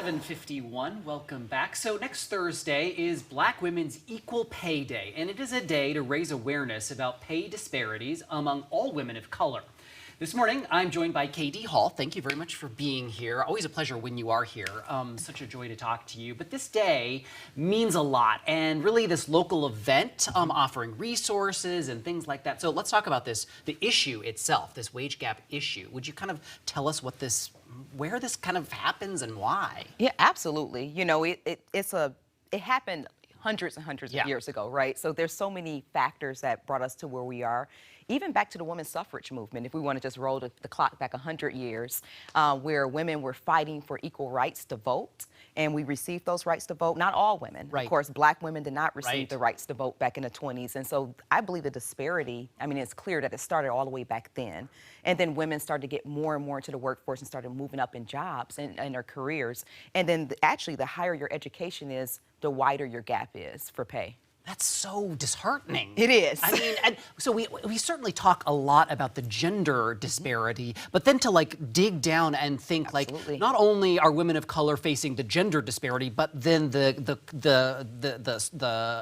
7:51, welcome back. So next Thursday is Black Women's Equal Pay Day, and it is a day to raise awareness about pay disparities among all women of color. This morning, I'm joined by Katie Hall. Thank you very much for being here. Always a pleasure when you are here. Such a joy to talk to you. But this day means a lot, and really this local event offering resources and things like that. So let's talk about this, the issue itself, this wage gap issue. Would you kind of tell us what this, where this kind of happens and why? Yeah, absolutely. You know, it happened hundreds and hundreds of years ago, right? So there's so many factors that brought us to where we are. Even back to the women's suffrage movement, if we want to just roll the clock back 100 years, where women were fighting for equal rights to vote, and we received those rights to vote. Not all women. Right. Of course, Black women did not receive the rights to vote back in the 20s. And so I believe the disparity, I mean, it's clear that it started all the way back then. And then women started to get more and more into the workforce and started moving up in jobs and their careers. And then actually, the higher your education is, the wider your gap is for pay. That's so disheartening. It is. I mean, and so we certainly talk a lot about the gender disparity, but then to like dig down and think like not only are women of color facing the gender disparity, but then the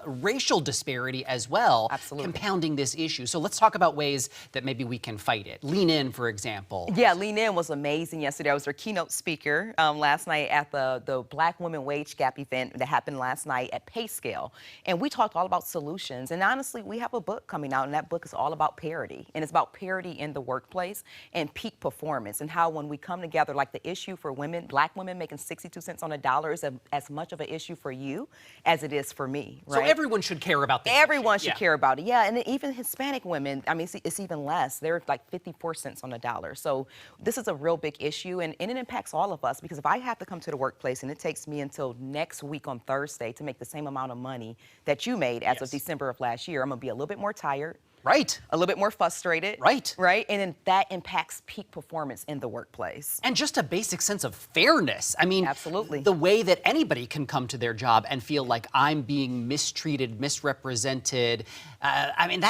racial disparity as well, compounding this issue. So let's talk about ways that maybe we can fight it. Lean In, for example. Yeah, Lean In was amazing yesterday. I was their keynote speaker last night at the Black Women Wage Gap event that happened last night at Pay Scale, and we talked all about solutions. And honestly, we have a book coming out, and that book is all about parity. And it's about parity in the workplace and peak performance, and how when we come together, like the issue for women, Black women making 62 cents on the dollar is as much of an issue for you as it is for me, right? So everyone should care about this Everyone issue. should care about it, yeah. And then even Hispanic women, I mean, it's even less. They're like 54 cents on the dollar. So this is a real big issue, and it impacts all of us, because if I have to come to the workplace and it takes me until next week on Thursday to make the same amount of money that you made as of December of last year, I'm gonna be a little bit more tired. Right. A little bit more frustrated. Right. Right. And then that impacts peak performance in the workplace. And just a basic sense of fairness. I mean, absolutely. The way that anybody can come to their job and feel like I'm being mistreated, misrepresented. I mean,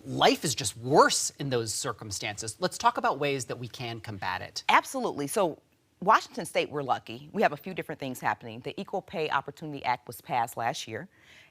life is just worse in those circumstances. Let's talk about ways that we can combat it. Absolutely. So Washington State, we're lucky. We have a few different things happening. The Equal Pay Opportunity Act was passed last year.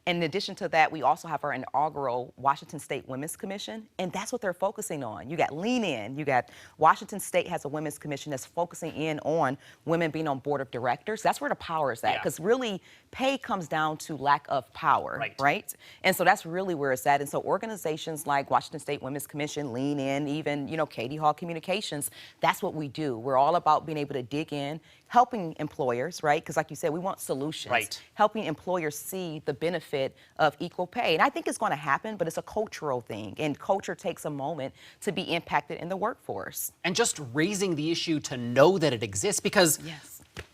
In addition to that, we also have our inaugural Washington State Women's Commission, and that's what they're focusing on. You got Lean In, you got Washington State has a Women's Commission that's focusing in on women being on board of directors. That's where the power is at, because really pay comes down to lack of power, right? And so that's really where it's at. And so organizations like Washington State Women's Commission, Lean In, even, you know, Katie Hall Communications, that's what we do. We're all about being able to dig in, helping employers, right? Because like you said, we want solutions. Helping employers see the benefit of equal pay. And I think it's going to happen, but it's a cultural thing. And culture takes a moment to be impacted in the workforce. And just raising the issue to know that it exists, because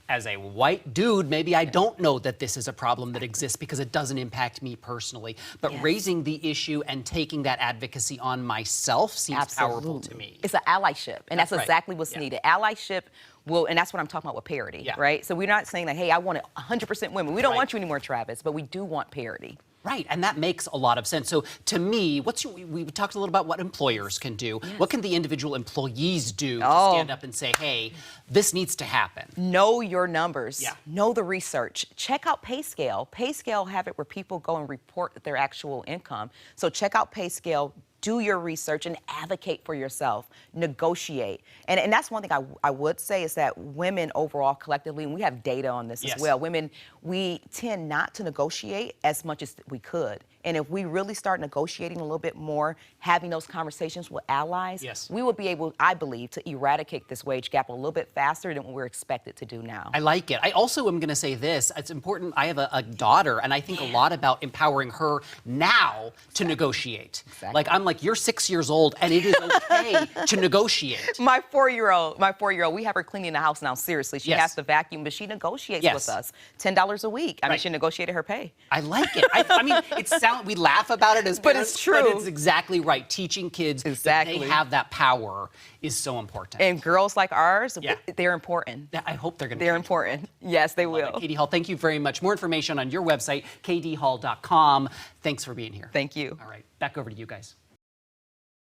as a white dude, maybe I don't know that this is a problem that exists because it doesn't impact me personally. But raising the issue and taking that advocacy on myself seems powerful to me. It's an allyship, and that's exactly what's needed. Allyship will, and that's what I'm talking about with parity, right? So we're not saying that, hey, I want 100% women. We don't want you anymore, Travis, but we do want parity. Right, and that makes a lot of sense. So to me, we talked a little about what employers can do. What can the individual employees do to stand up and say, hey, this needs to happen? Know your numbers. Know the research. Check out Pay Scale. Pay Scale have it where people go and report their actual income. So check out Pay Scale. Do your research and advocate for yourself. Negotiate. And that's one thing I would say is that women overall collectively, and we have data on this as well, women, we tend not to negotiate as much as we could. And if we really start negotiating a little bit more, having those conversations with allies, we will be able, I believe, to eradicate this wage gap a little bit faster than what we're expected to do now. I like it. I also am going to say this. It's important. I have a daughter, and I think a lot about empowering her now to negotiate. Like, I'm like, you're 6 years old, and it is okay to negotiate. My four-year-old, we have her cleaning the house now, seriously. She has to vacuum, but she negotiates with us. $10 a week. I mean, she negotiated her pay. I like it. I mean, it sounds, we laugh about it as parents, but it's true. But it's exactly right. Teaching kids that they have that power is so important. And girls like ours, they're important. I hope they're going to. They're important. Yes, they will. Katie Hall, thank you very much. More information on your website, kdhall.com. Thanks for being here. Thank you. All right, back over to you guys.